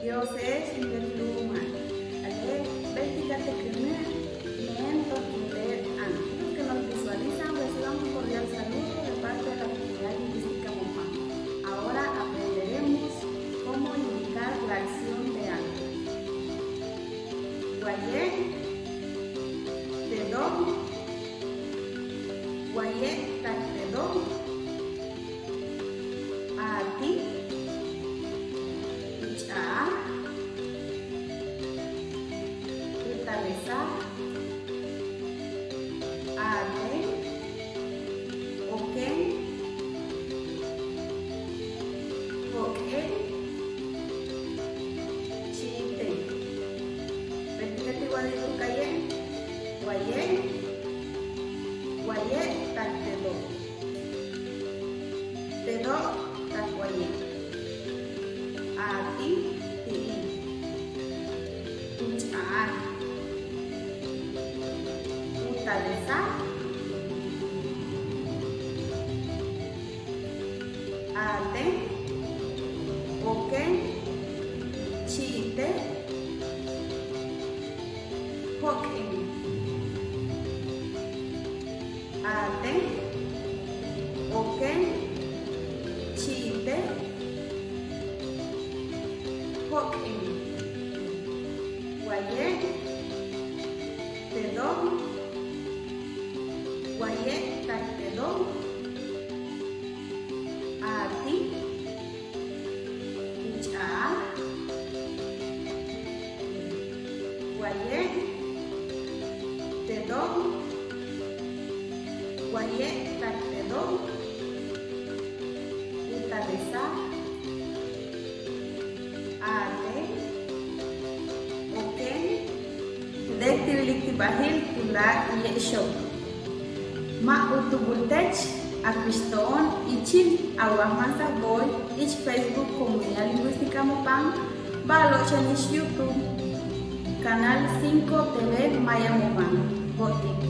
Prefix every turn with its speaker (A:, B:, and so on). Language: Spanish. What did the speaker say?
A: Dios es un luma. Ale, vestígate que miento los que nos visualizan reciban un cordial saludo de parte de la comunidad lingüística Mopán. Ahora aprenderemos cómo indicar la acción de algo. Guayé, te do, guayé, te do, a ti, cha, utalesa, a te, oken, oken, chite. Vestígate igual de tu calle, guayé, guayé, te do. Te do, guayé. A ti, ucha, utalesa, a te, oken, chite, hoken. A te, oken, chite, hoken. Guayé, te do, guayé, te do, a ti, cha, guayé, te do, guayé, te do, utalesa, a te, oken, dektibiliti bahil tula yesho. Ma utubultech akristoon ichin awamanta boy ich Facebook Comunidad Lingüística Mopán, balo chanis YouTube, Canal 5 TV Maya Mopán, Boti.